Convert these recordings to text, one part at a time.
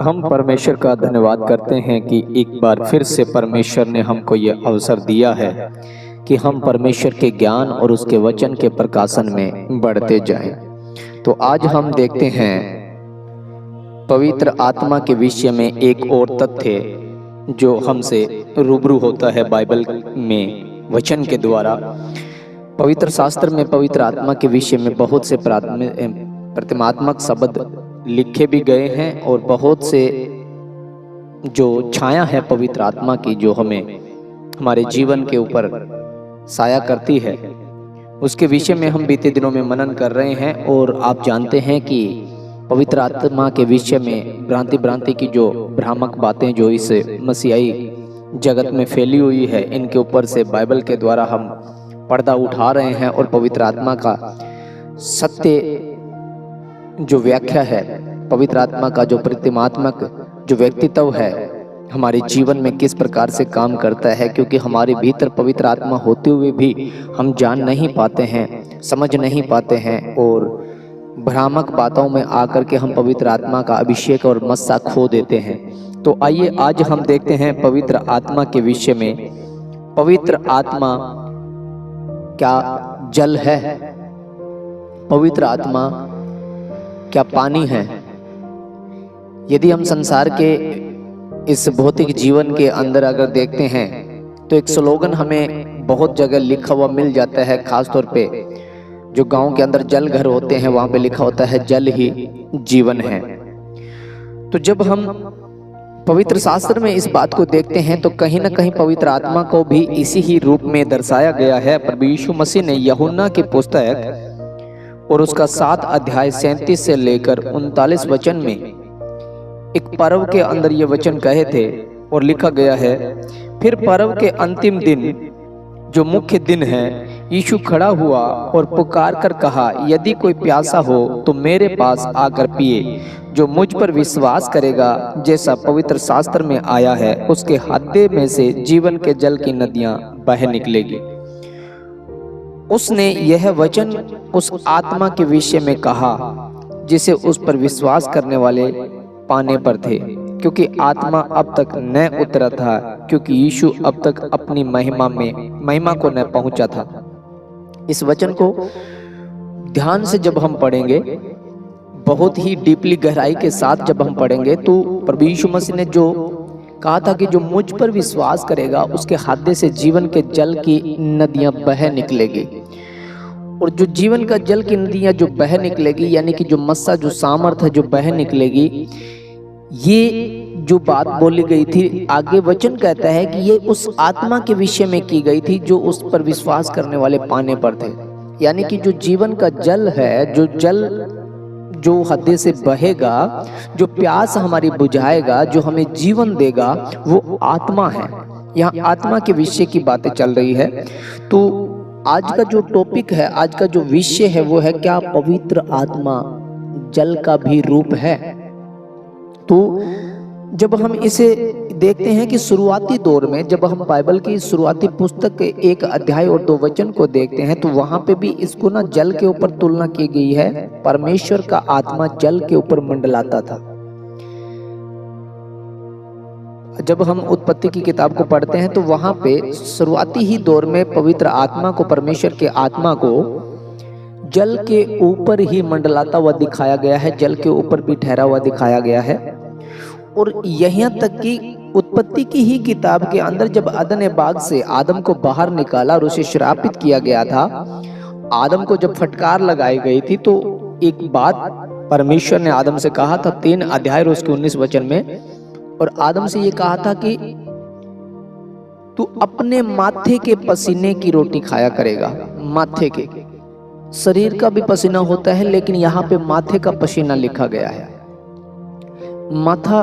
हम परमेश्वर का धन्यवाद करते हैं कि एक बार फिर से परमेश्वर ने हमको ये अवसर दिया है कि हम परमेश्वर के ज्ञान और उसके वचन के प्रकाशन में बढ़ते जाएं। तो आज हम देखते हैं पवित्र आत्मा के विषय में एक और तथ्य जो हमसे रूबरू होता है बाइबल में वचन के द्वारा। पवित्र शास्त्र में पवित्र आत्मा के विषय में बहुत से प्रतिमात्मक शब्द लिखे भी गए हैं और बहुत से जो छाया है पवित्र आत्मा की जो हमें हमारे जीवन के ऊपर साया करती है, उसके विषय में हम बीते दिनों में मनन कर रहे हैं। और आप जानते हैं कि पवित्र आत्मा के विषय में भ्रांति की जो भ्रामक बातें जो इस मसीहाई जगत में फैली हुई है, इनके ऊपर से बाइबल के द्वारा हम पर्दा उठा रहे हैं और पवित्र आत्मा का सत्य जो व्याख्या है, पवित्र आत्मा का जो प्रतिमात्मक जो व्यक्तित्व है हमारे जीवन में किस प्रकार से काम करता है, क्योंकि हमारे भीतर पवित्र आत्मा होते हुए भी हम जान नहीं पाते हैं, समझ नहीं पाते हैं और भ्रामक बातों में आकर के हम पवित्र आत्मा का अभिषेक और मस्सा खो देते हैं। तो आइए आज हम देखते हैं पवित्र आत्मा के विषय में। पवित्र आत्मा क्या जल है? पवित्र आत्मा क्या पानी है? यदि हम संसार के इस भौतिक जीवन के अंदर अगर देखते हैं तो एक स्लोगन हमें बहुत जगह लिखा हुआ मिल जाता है। खासतौर पे जो गांव के अंदर जल घर होते हैं वहां पे लिखा होता है जल ही जीवन है। तो जब हम पवित्र शास्त्र में इस बात को देखते हैं तो कहीं ना कहीं पवित्र आत्मा को भी इसी ही रूप में दर्शाया गया है। प्रभु यीशु मसीह ने यूहन्ना की पुस्तक और उसका 7 अध्याय 37 से लेकर 39 वचन में एक पर्व के अंदर ये वचन कहे थे और लिखा गया है, फिर पर्व के अंतिम दिन जो मुख्य दिन है, यीशु खड़ा हुआ और पुकार कर कहा, यदि कोई प्यासा हो तो मेरे पास आकर पिए। जो मुझ पर विश्वास करेगा, जैसा पवित्र शास्त्र में आया है, उसके हृदय में से जीवन के जल की नदियां बह निकलेगी। उसने यह वचन उस आत्मा के विषय में कहा जिसे उस पर विश्वास करने वाले पाने पर थे, क्योंकि आत्मा अब तक न उतरा था, क्योंकि यीशु अब तक अपनी महिमा को न पहुंचा था। इस वचन को ध्यान से जब हम पढ़ेंगे, बहुत ही डीपली गहराई के साथ जब हम पढ़ेंगे, तो प्रभु यीशु मसीह ने जो कहा था कि जो मुझ पर विश्वास करेगा उसके हृदय से जीवन के जल की नदियां बह निकलेगी। और जो जीवन का जल की नदियां जो बह निकलेगी, यानी कि जो मस्सा जो सामर्थ है जो बह निकलेगी, ये जो बात बोली गई थी, आगे वचन कहता है कि ये उस आत्मा के विषय में की गई थी जो उस पर विश्वास करने वाले पाने पर थे। यानी कि जो जीवन का जल है, जो जल जो हृदय से बहेगा, जो प्यास हमारी बुझाएगा, जो हमें जीवन देगा, वो आत्मा है। यहाँ आत्मा के विषय की बातें चल रही है। तो आज का जो टॉपिक है, आज का जो विषय है वो है, क्या पवित्र आत्मा जल का भी रूप है? तो जब हम इसे देखते हैं कि शुरुआती दौर में जब हम बाइबल की शुरुआती पुस्तक के 1 अध्याय और 2 वचन को देखते हैं तो वहां पे भी इसको ना जल के ऊपर तुलना की गई है। परमेश्वर का आत्मा जल के ऊपर मंडलाता था। जब हम उत्पत्ति की किताब को पढ़ते हैं तो वहां पे शुरुआती ही दौर में पवित्र आत्मा को, परमेश्वर के आत्मा को जल के ऊपर ही मंडलाता हुआ दिखाया गया है, जल के ऊपर भी ठहरा हुआ दिखाया गया है। और यहाँ तक कि उत्पत्ति की ही किताब के अंदर जब अदन ने बाग से आदम को बाहर निकाला और उसे श्रापित किया गया था, आदम को जब फटकार लगाई गई थी तो एक बात परमेश्वर ने आदम से कहा था 3 अध्याय और उसके 19 वचन में, और आदम से ये कहा था कि तू अपने माथे के पसीने की रोटी खाया करेगा। माथे के, शरीर का भी पसीना होता है, लेकिन यहाँ पे माथे का पसीना लिखा गया है। माथा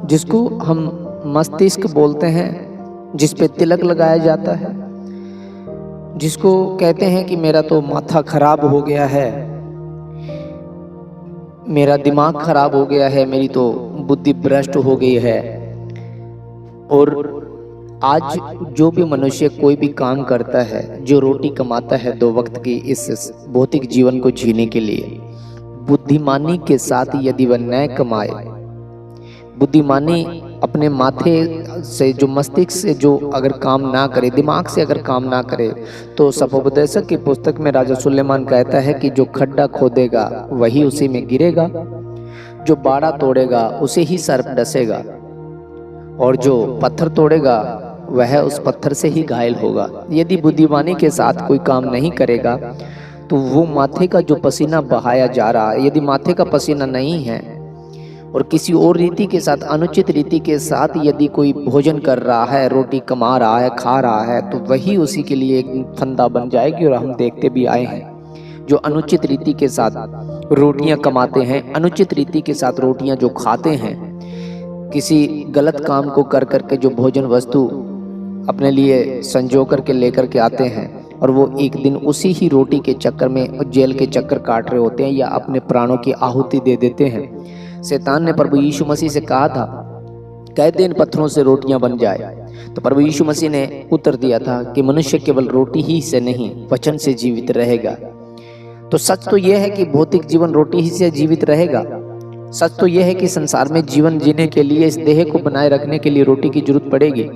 जिसको हम मस्तिष्क बोलते हैं, जिस पे तिलक लगाया जाता है, जिसको कहते हैं कि मेरा तो माथा खराब हो गया है, मेरा दिमाग खराब हो गया है, मेरी तो बुद्धि भ्रष्ट हो गई है। और आज जो भी मनुष्य कोई भी काम करता है, जो रोटी कमाता है 2 वक्त की इस भौतिक जीवन को जीने के लिए, बुद्धिमानी के साथ यदि वह न कमाए, बुद्धिमानी अपने माथे से, जो मस्तिष्क से जो अगर काम ना करे, दिमाग से अगर काम ना करे, तो सफोपदेशक की पुस्तक में राजा सुलेमान कहता है कि जो खड्डा खोदेगा वही उसी में गिरेगा, जो बाड़ा तोड़ेगा उसे ही सर्प डसेगा, और जो पत्थर तोड़ेगा वह उस पत्थर से ही घायल होगा। यदि बुद्धिमानी के साथ कोई काम नहीं करेगा तो वो माथे का जो पसीना बहाया जा रहा है, यदि माथे का पसीना नहीं है और किसी और रीति के साथ, अनुचित रीति के साथ यदि कोई भोजन कर रहा है, रोटी कमा रहा है, खा रहा है, तो वही उसी के लिए एक फंदा बन जाएगी। और हम देखते भी आए हैं, जो अनुचित रीति के साथ रोटियां कमाते हैं, अनुचित रीति के साथ रोटियां जो खाते हैं, किसी गलत काम को कर करके जो भोजन वस्तु अपने लिए संजो करके लेकर के आते हैं, और वो एक दिन उसी ही रोटी के चक्कर में जेल के चक्कर काट रहे होते हैं या अपने प्राणों की आहुति दे देते हैं। शैतान ने प्रभु यीशु मसीह से कहा था, कह दे इन पत्थरों से रोटियां बन जाए, तो प्रभु यीशु मसीह ने उत्तर दिया था कि मनुष्य केवल रोटी ही से नहीं, वचन से जीवित रहेगा। तो सच तो यह है कि भौतिक जीवन रोटी ही से जीवित रहेगा। सच तो यह है कि संसार में जीवन जीने के लिए, इस देह को बनाए रखने के लिए रोटी की जरूरत पड़ेगी।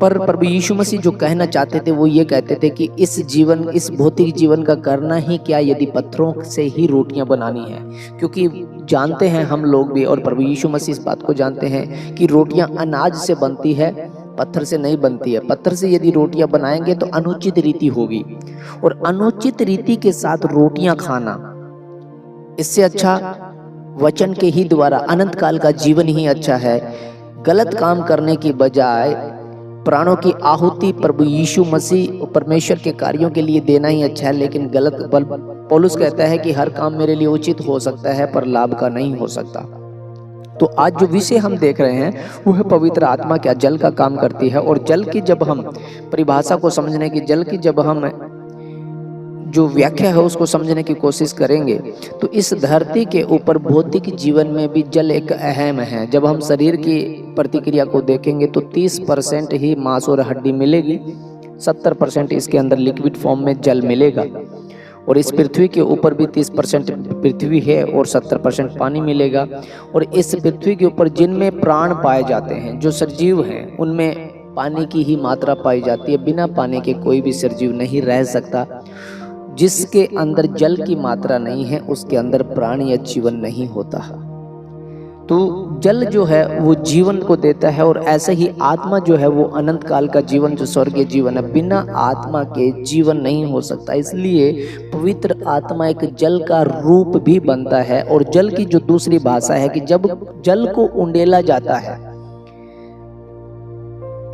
पर प्रभु यीशु मसीह जो कहना चाहते थे वो ये कहते थे कि इस जीवन, इस भौतिक जीवन का करना ही क्या यदि पत्थरों से ही रोटियां बनानी है। क्योंकि जानते हैं हम लोग भी, और प्रभु यीशु मसीह इस बात को जानते हैं कि रोटियां अनाज से बनती है, पत्थर से नहीं बनती है। पत्थर से यदि रोटियां बनाएंगे तो अनुचित रीति होगी, और अनुचित रीति के साथ रोटियां खाना, इससे अच्छा वचन के ही द्वारा अनंत काल का जीवन ही अच्छा है। गलत काम करने की बजाय प्राणों की आहुति प्रभु यीशु मसीह और परमेश्वर के कार्यों के लिए देना ही अच्छा है। लेकिन गलत पौलुस कहता है कि हर काम मेरे लिए उचित हो सकता है पर लाभ का नहीं हो सकता। तो आज जो विषय हम देख रहे हैं वो है पवित्र आत्मा क्या जल का काम करती है। और जल की जब हम परिभाषा को समझने की, जल की जब हम जो व्याख्या है उसको समझने की कोशिश करेंगे, तो इस धरती के ऊपर भौतिक जीवन में भी जल एक अहम है। जब हम शरीर की प्रतिक्रिया को देखेंगे तो 30% ही मांस और हड्डी मिलेगी, 70% इसके अंदर लिक्विड फॉर्म में जल मिलेगा। और इस पृथ्वी के ऊपर भी 30% पृथ्वी है और 70% पानी मिलेगा। और इस पृथ्वी के ऊपर जिनमें प्राण पाए जाते हैं, जो सजीव हैं, उनमें पानी की ही मात्रा पाई जाती है। बिना पानी के कोई भी सजीव नहीं रह सकता। जिसके अंदर जल की मात्रा नहीं है उसके अंदर प्राण या जीवन नहीं होता। तो जल जो है वो जीवन को देता है, और ऐसे ही आत्मा जो है वो अनंत काल का जीवन, जो स्वर्गीय जीवन है, बिना आत्मा के जीवन नहीं हो सकता। इसलिए पवित्र आत्मा एक जल का रूप भी बनता है। और जल की जो दूसरी भाषा है कि जब जल को उंडेला जाता है,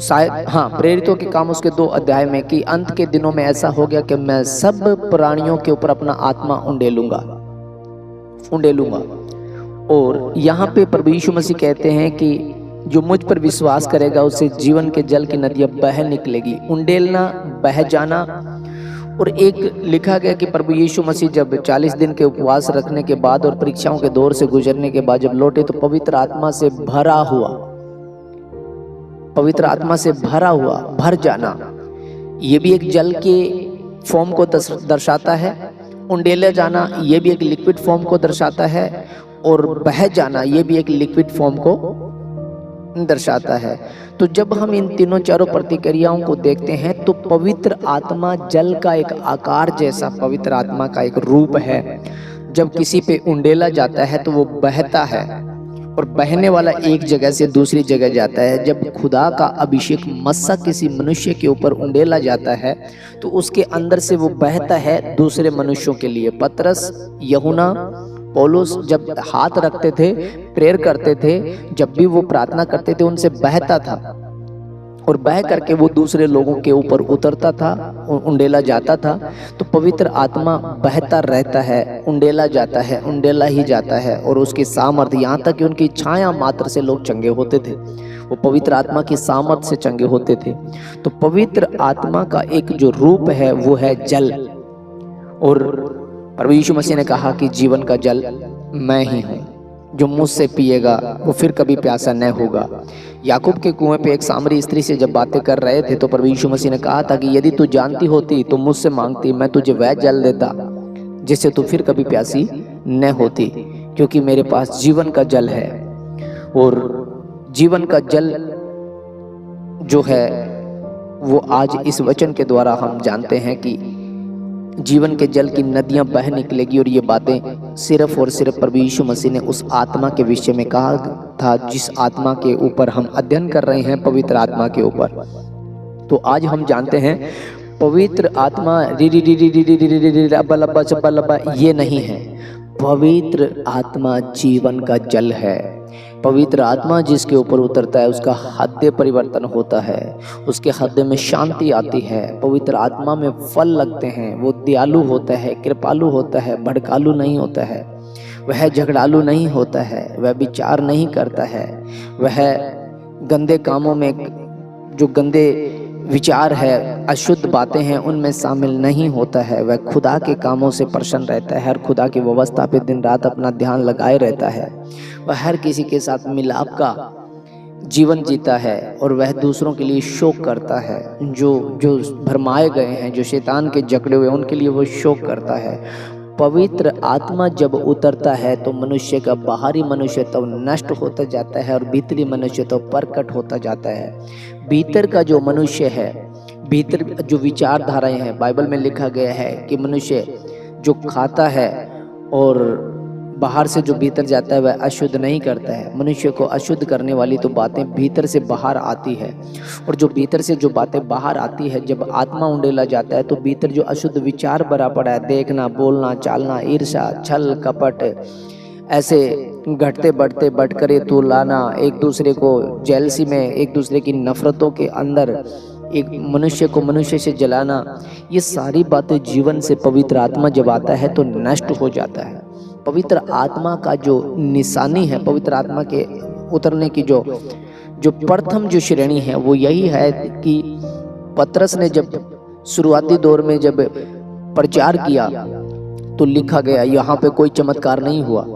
शायद प्रेरितों के काम उसके 2 अध्याय में, कि अंत के दिनों में ऐसा हो गया कि मैं सब प्राणियों के ऊपर अपना आत्मा उंडेलूंगा। और यहाँ पे प्रभु यीशु मसीह कहते हैं कि जो मुझ पर विश्वास करेगा उसे जीवन के जल की नदियां बह निकलेगी। उंडेलना, बह जाना। और एक लिखा गया कि प्रभु यीशु मसीह जब 40 दिन के उपवास रखने के बाद और परीक्षाओं के दौर से गुजरने के बाद जब लौटे तो पवित्र आत्मा से भरा हुआ, पवित्र आत्मा से भर जाना, ये भी एक जल के फॉर्म को दर्शाता है। उंडेले जाना ये भी एक लिक्विड फॉर्म को दर्शाता है, और बह जाना ये भी एक लिक्विड फॉर्म को दर्शाता है। तो जब हम इन तीनों चारों प्रतिक्रियाओं को देखते हैं तो पवित्र आत्मा जल का एक आकार जैसा, पवित्र आत्मा का एक रूप है। जब किसी पे उंडेला जाता है तो वो बहता है, और बहने वाला एक जगह से दूसरी जगह जाता है। जब खुदा का अभिषेक मस्सा किसी मनुष्य के ऊपर उंडेला जाता है तो उसके अंदर से वो बहता है दूसरे मनुष्यों के लिए। पतरस, यूहन्ना, पौलुस जब हाथ रखते थे, प्रेयर करते थे, जब भी वो प्रार्थना करते थे उनसे बहता था, और बह करके वो दूसरे लोगों के ऊपर उतरता था, उंडेला जाता था। तो पवित्र आत्मा बहता रहता है, उंडेला जाता है, उंडेला ही जाता है, और उसकी सामर्थ्य, यहाँ तक कि उनकी छाया मात्र से लोग चंगे होते थे। वो पवित्र आत्मा की सामर्थ्य से चंगे होते थे। तो पवित्र आत्मा का एक जो रूप है वो है जल। और प्रभु यीशु मसीह ने कहा कि जीवन का जल मैं ही हूँ, जो मुझसे पिएगा वो फिर कभी प्यासा न होगा। याकूब के कुएं पे एक सामरी स्त्री से जब बातें कर रहे थे तो प्रभु यीशु मसीह ने कहा था कि यदि तू जानती होती तो मुझसे मांगती, मैं तुझे वह जल देता जिससे तू फिर कभी प्यासी न होती, क्योंकि मेरे पास जीवन का जल है। और जीवन का जल जो है वो आज इस वचन के द्वारा हम जानते हैं कि जीवन के जल की नदियां बह निकलेगी। और ये बातें सिर्फ और सिर्फ प्रभु यीशु मसीह ने उस आत्मा के विषय में कहा था जिस आत्मा के ऊपर हम अध्ययन कर रहे हैं, पवित्र आत्मा के ऊपर। तो आज हम जानते हैं पवित्र आत्मा री री री री री री री री री अब्बा लब्बा चब्बा लब्बा ये नहीं है। पवित्र आत्मा जीवन का जल है। पवित्र आत्मा जिसके ऊपर उतरता है उसका हृदय परिवर्तन होता है, उसके हृदय में शांति आती है। पवित्र आत्मा में फल लगते हैं। वो दयालु होता है, कृपालु होता है, भड़कालू नहीं होता है, वह झगड़ालू नहीं होता है, वह विचार नहीं करता है, वह गंदे कामों में जो गंदे विचार है, अशुद्ध बातें हैं उनमें शामिल नहीं होता है। वह खुदा के कामों से प्रसन्न रहता है और खुदा की व्यवस्था पे दिन रात अपना ध्यान लगाए रहता है। वह हर किसी के साथ मिलाप का जीवन जीता है और वह दूसरों के लिए शोक करता है। जो भरमाए गए हैं, जो शैतान के जकड़े हुए, उनके लिए वो शोक करता है। पवित्र आत्मा जब उतरता है तो मनुष्य का बाहरी मनुष्य तो नष्ट होता जाता है और भीतरी मनुष्य तो प्रकट होता जाता है। भीतर का जो मनुष्य है, भीतर जो विचारधाराएं हैं, बाइबल में लिखा गया है कि मनुष्य जो खाता है और बाहर से जो भीतर जाता है वह अशुद्ध नहीं करता है। मनुष्य को अशुद्ध करने वाली तो बातें भीतर से बाहर आती है, और जो भीतर से जो बातें बाहर आती है, जब आत्मा उंडेला जाता है तो भीतर जो अशुद्ध विचार भरा पड़ा है, देखना, बोलना, चालना, ईर्ष्या, छल, कपट, ऐसे घटते बढ़ते बटकरे तुलाना, एक दूसरे को जेलसी में, एक दूसरे की नफरतों के अंदर एक मनुष्य को मनुष्य से जलाना, ये सारी बातें जीवन से पवित्र आत्मा जब आता है तो नष्ट हो जाता है। पवित्र आत्मा का जो निशानी है, पवित्र आत्मा के उतरने की जो प्रथम जो श्रेणी है वो यही है कि पतरस ने जब शुरुआती दौर में जब प्रचार किया तो लिखा गया यहाँ पे कोई चमत्कार नहीं हुआ।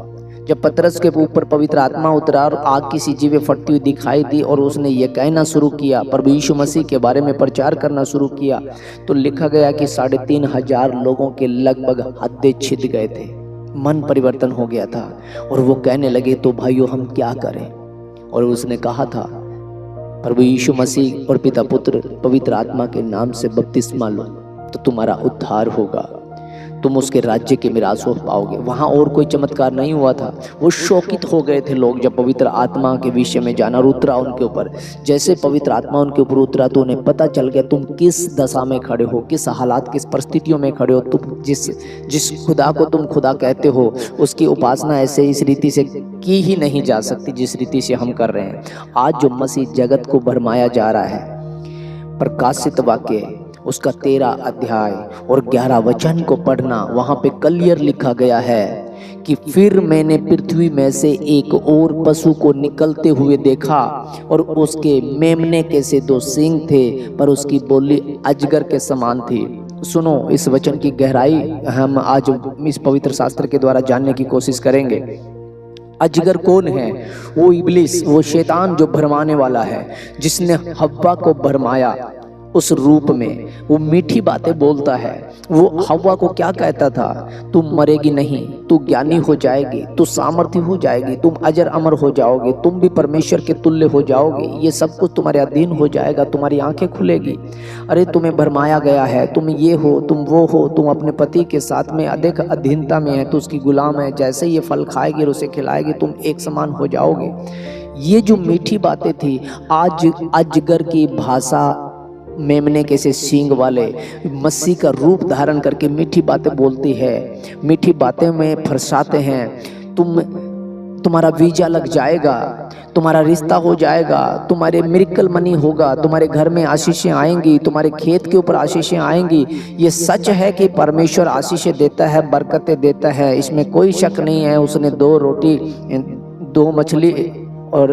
जब पतरस के ऊपर पवित्र आत्मा उतरा और आग की सी चीजें फटती हुई दिखाई दी और उसने ये कहना शुरू किया, प्रभु यीशु मसीह के बारे में प्रचार करना शुरू किया, तो लिखा गया कि 3,500 लोगों के लगभग हृदय छिद गए थे, मन परिवर्तन हो गया था और वो कहने लगे तो भाइयों हम क्या करें। और उसने कहा था प्रभु यीशु मसीह और पिता पुत्र पवित्र आत्मा के नाम से बपतिस्मा लो तो तुम्हारा उद्धार होगा, तुम उसके राज्य के मिरास हो पाओगे। वहाँ और कोई चमत्कार नहीं हुआ था। वो शोकित हो गए थे लोग जब पवित्र आत्मा के विषय में जाना और उतरा उनके ऊपर। जैसे पवित्र आत्मा उनके ऊपर उतरा तो उन्हें पता चल गया तुम किस दशा में खड़े हो, किस हालात, किस परिस्थितियों में खड़े हो। तुम जिस खुदा को तुम खुदा कहते हो उसकी उपासना ऐसे इस रीति से की ही नहीं जा सकती जिस रीति से हम कर रहे हैं। आज जो मसीह जगत को भरमाया जा रहा है, प्रकाशित वाक्य उसका 13 अध्याय और 11 वचन को पढ़ना, वहां पे क्लियर लिखा गया है कि फिर मैंने पृथ्वी में से एक और पशु को निकलते हुए देखा और उसके मेमने के से 2 सींग थे, पर उसकी बोली अजगर के समान थी। सुनो, इस वचन की गहराई हम आज इस पवित्र शास्त्र के द्वारा जानने की कोशिश करेंगे। अजगर कौन है? वो इब्लिस, वो शैतान जो भरमाने वाला है, जिसने हव्वा को भरमाया। उस रूप में वो मीठी बातें बोलता है। वो हव्वा को क्या कहता था? तुम मरेगी नहीं, तू ज्ञानी हो जाएगी, तू सामर्थ्य हो जाएगी, तुम अजर अमर हो जाओगे, तुम भी परमेश्वर के तुल्य हो जाओगे, ये सब कुछ तुम्हारे अधीन हो जाएगा, तुम्हारी आंखें खुलेगी। अरे तुम्हें भरमाया गया है, तुम ये हो, तुम वो हो, तुम अपने पति के साथ में अधिक अधीनता में है, तो उसकी गुलाम है, जैसे ये फल खाएगी और उसे खिलाएगी तुम एक समान हो जाओगे। ये जो मीठी बातें थी, आज अजगर की भाषा, मेमने के से सींग वाले मसीह का रूप धारण करके मीठी बातें बोलती है, मीठी बातें में फंसाते हैं। तुम्हारा वीजा लग जाएगा, तुम्हारा रिश्ता हो जाएगा, तुम्हारे मिरेकल मनी होगा, तुम्हारे घर में आशीषें आएंगी, तुम्हारे खेत के ऊपर आशीषें आएंगी। ये सच है कि परमेश्वर आशीषें देता है, बरकतें देता है, इसमें कोई शक नहीं है। उसने 2 रोटी 2 मछली और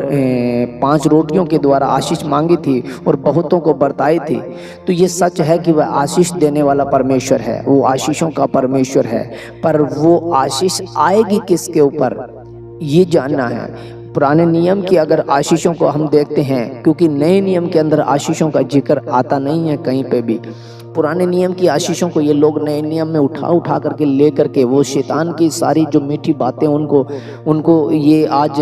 5 रोटियों के द्वारा आशीष मांगी थी और बहुतों को बरताई थी। तो ये सच है कि वह आशीष देने वाला परमेश्वर है, वो आशीषों का परमेश्वर है। पर वो आशीष आएगी किसके ऊपर, ये जानना है। पुराने नियम की अगर आशीषों को हम देखते हैं, क्योंकि नए नियम के अंदर आशीषों का जिक्र आता नहीं है कहीं पे भी। पुराने नियम की आशीषों को ये लोग नए नियम में उठा करके ले करके वो शैतान की सारी जो मीठी बातें उनको ये आज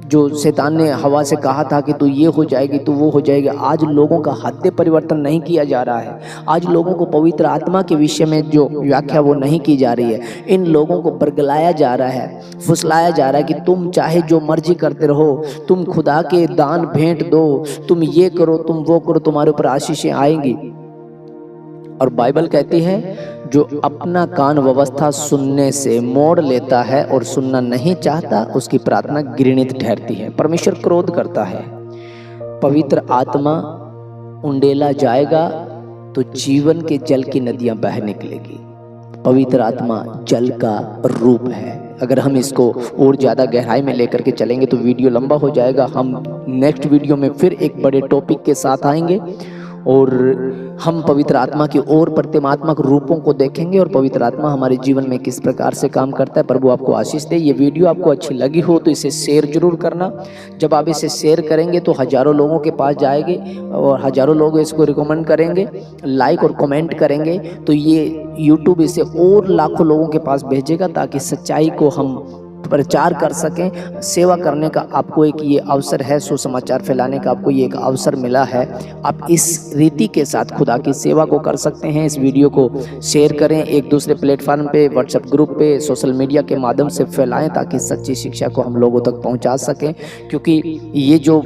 जो शैतान ने हवा से कहा था कि तू ये हो जाएगी, तू वो हो जाएगी, आज लोगों का हृदय परिवर्तन नहीं किया जा रहा है। आज लोगों को पवित्र आत्मा के विषय में जो व्याख्या वो नहीं की जा रही है। इन लोगों को बरगलाया जा रहा है, फुसलाया जा रहा है कि तुम चाहे जो मर्जी करते रहो, तुम खुदा के दान भेंट दो, तुम ये करो, तुम वो करो, तुम्हारे ऊपर आशीषें आएंगी। और बाइबल कहती है जो अपना कान व्यवस्था सुनने से मोड़ लेता है और सुनना नहीं चाहता, उसकी प्रार्थना घृणित ठहरती है। परमेश्वर क्रोध करता है। पवित्र आत्मा उंडेला जाएगा तो जीवन के जल की नदियां बह निकलेगी। पवित्र आत्मा जल का रूप है। अगर हम इसको और ज़्यादा गहराई में लेकर के चलेंगे तो वीडियो लंबा हो जाएगा। हम नेक्स्ट वीडियो में फिर एक बड़े टॉपिक के साथ आएंगे और हम पवित्र आत्मा की और प्रतिमात्मक रूपों को देखेंगे और पवित्र आत्मा हमारे जीवन में किस प्रकार से काम करता है। प्रभु आपको आशीष दे। ये वीडियो आपको अच्छी लगी हो तो इसे शेयर जरूर करना। जब आप इसे शेयर करेंगे तो हज़ारों लोगों के पास जाएंगे और हज़ारों लोग इसको रिकमेंड करेंगे, लाइक और कमेंट करेंगे, तो ये यूट्यूब इसे और लाखों लोगों के पास भेजेगा ताकि सच्चाई को हम प्रचार कर सकें। सेवा करने का आपको एक ये अवसर है, सुसमाचार फैलाने का आपको ये एक अवसर मिला है। आप इस रीति के साथ खुदा की सेवा को कर सकते हैं। इस वीडियो को शेयर करें, एक दूसरे प्लेटफॉर्म पे, व्हाट्सएप ग्रुप पे, सोशल मीडिया के माध्यम से फैलाएं ताकि सच्ची शिक्षा को हम लोगों तक पहुंचा सकें। क्योंकि ये जो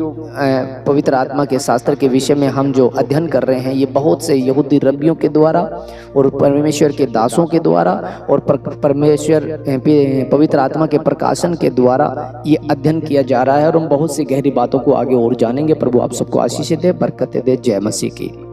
पवित्र आत्मा के शास्त्र के विषय में हम जो अध्ययन कर रहे हैं, ये बहुत से यहूदी रब्बियों के द्वारा और परमेश्वर के दासों के द्वारा और परमेश्वर पवित्र आत्मा के प्रकाशन के द्वारा ये अध्ययन किया जा रहा है और हम बहुत सी गहरी बातों को आगे और जानेंगे। प्रभु आप सबको आशीष दे, बरकत दे। जय मसीह की।